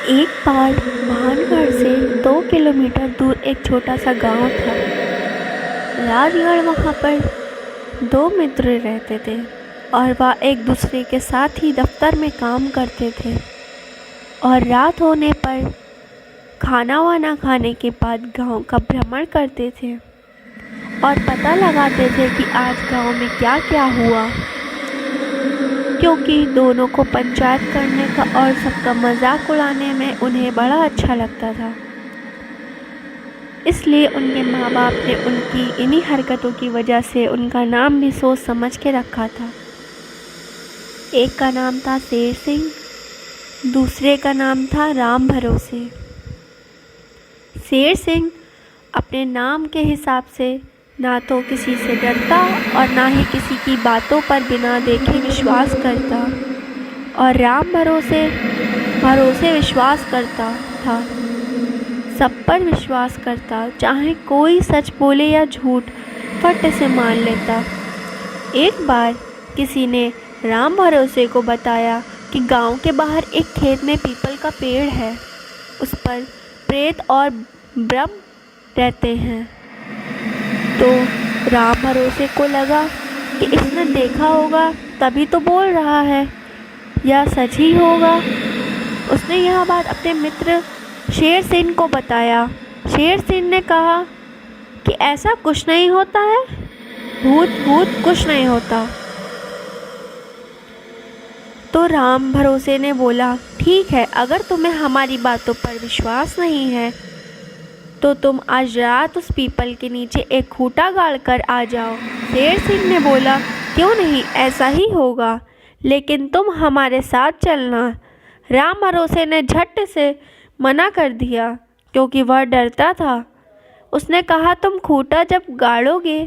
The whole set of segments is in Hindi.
एक बार भानगढ़ से 2 किलोमीटर दूर एक छोटा सा गांव था। राजगढ़ वहाँ पर 2 मित्र रहते थे और वह एक दूसरे के साथ ही दफ्तर में काम करते थे और रात होने पर खाना वाना खाने के बाद गांव का भ्रमण करते थे और पता लगाते थे कि आज गांव में क्या क्या हुआ, क्योंकि दोनों को पंचायत करने का और सबका मजाक उड़ाने में उन्हें बड़ा अच्छा लगता था। इसलिए उनके माँ बाप ने उनकी इन्हीं हरकतों की वजह से उनका नाम भी सोच समझ के रखा था। एक का नाम था शेर सिंह, दूसरे का नाम था राम भरोसे। शेर सिंह अपने नाम के हिसाब से ना तो किसी से डरता और ना ही किसी की बातों पर बिना देखे विश्वास करता, और राम भरोसे विश्वास करता था, सब पर विश्वास करता, चाहे कोई सच बोले या झूठ फट से मान लेता। एक बार किसी ने राम भरोसे को बताया कि गांव के बाहर एक खेत में पीपल का पेड़ है, उस पर प्रेत और ब्रह्म रहते हैं। तो राम भरोसे को लगा कि इसने देखा होगा तभी तो बोल रहा है, या सच ही होगा। उसने यह बात अपने मित्र शेर सिंह को बताया। शेर सिंह ने कहा कि ऐसा कुछ नहीं होता है, भूत कुछ नहीं होता। तो राम भरोसे ने बोला, ठीक है, अगर तुम्हें हमारी बातों पर विश्वास नहीं है तो तुम आज रात उस पीपल के नीचे एक खूंटा गाड़ कर आ जाओ। शेर सिंह ने बोला, क्यों नहीं, ऐसा ही होगा, लेकिन तुम हमारे साथ चलना। राम भरोसे ने झट से मना कर दिया, क्योंकि वह डरता था। उसने कहा, तुम खूंटा जब गाड़ोगे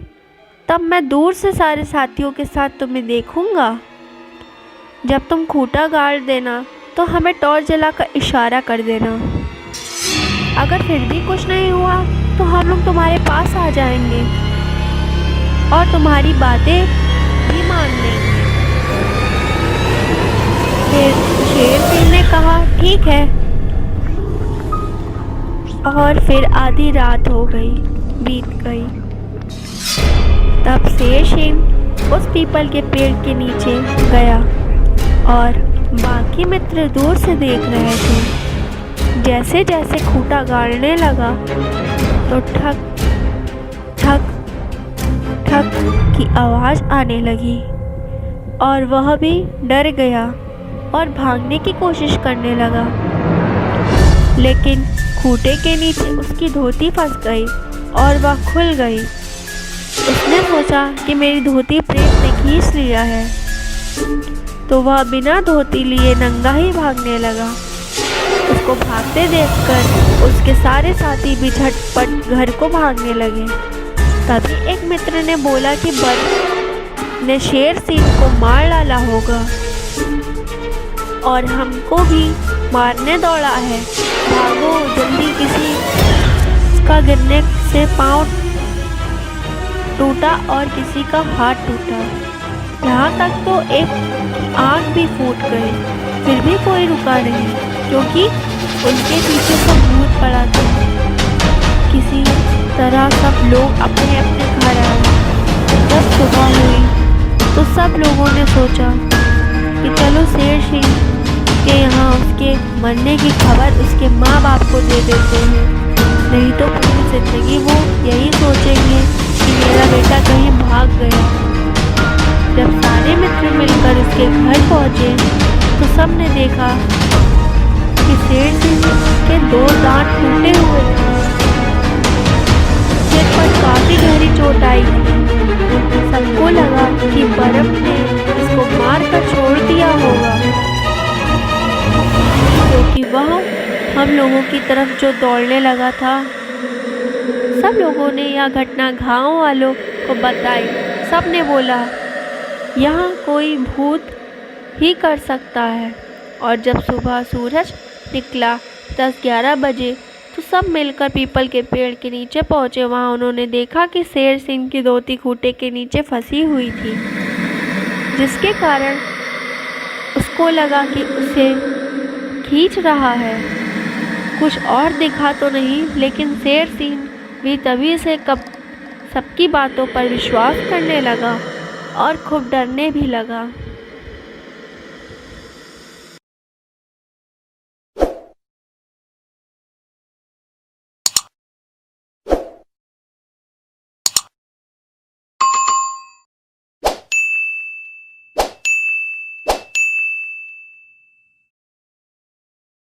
तब मैं दूर से सारे साथियों के साथ तुम्हें देखूंगा। जब तुम खूंटा गाड़ देना तो हमें टॉर्च जलाकर इशारा कर देना। अगर फिर भी कुछ नहीं हुआ तो हम लोग तुम्हारे पास आ जाएंगे और तुम्हारी बातें भी मान लेंगे। फिर शेर सिंह ने कहा, ठीक है। और फिर आधी रात हो गई, बीत गई। तब शेर सिंह उस पीपल के पेड़ के नीचे गया और बाकी मित्र दूर से देख रहे थे। जैसे जैसे खूंटा गाड़ने लगा तो ठक ठक ठक की आवाज़ आने लगी और वह भी डर गया और भागने की कोशिश करने लगा, लेकिन खूंटे के नीचे उसकी धोती फंस गई और वह खुल गई। उसने सोचा कि मेरी धोती प्रेत ने खींच लिया है, तो वह बिना धोती लिए नंगा ही भागने लगा। उसको भागते देखकर उसके सारे साथी भी झटपट घर को भागने लगे। तभी एक मित्र ने बोला कि बर्फ ने शेर सिंह को मार डाला होगा और हमको भी मारने दौड़ा है, भागो जल्दी। किसी का गिरने से पाँव टूटा और किसी का हाथ टूटा, यहाँ तक तो एक आँख भी फूट गई। फिर भी कोई रुका नहीं, क्योंकि उनके पीछे तो भूत पड़ा था। किसी तरह सब लोग अपने अपने घर आए। जब सुबह हुई तो सब लोगों ने सोचा कि चलो शेर सिंह के यहाँ उसके मरने की खबर उसके माँ बाप को दे देते हैं, नहीं तो पूरी जिंदगी वो यही सोचेंगे कि मेरा बेटा कहीं भाग गया। जब सारे मित्र मिलकर उसके घर पहुँचे तो सब ने देखा कि शेर सिंह के 2 दांत टूटे हुए थे, सिर पर काफी गहरी चोट आई थी। सबको लगा कि बर्फ ने इसको मार कर छोड़ दिया होगा, क्योंकि वह हम लोगों की तरफ जो दौड़ने लगा था। सब लोगों ने यह घटना गांव वालों को बताई। सब ने बोला, यहाँ कोई भूत ही कर सकता है। और जब सुबह सूरज निकला 10-11 बजे तो सब मिलकर पीपल के पेड़ के नीचे पहुँचे। वहाँ उन्होंने देखा कि शेर सिंह की धोती खूंटे के नीचे फंसी हुई थी, जिसके कारण उसको लगा कि उसे खींच रहा है। कुछ और दिखा तो नहीं, लेकिन शेर सिंह भी तभी से कब सबकी बातों पर विश्वास करने लगा और खूब डरने भी लगा।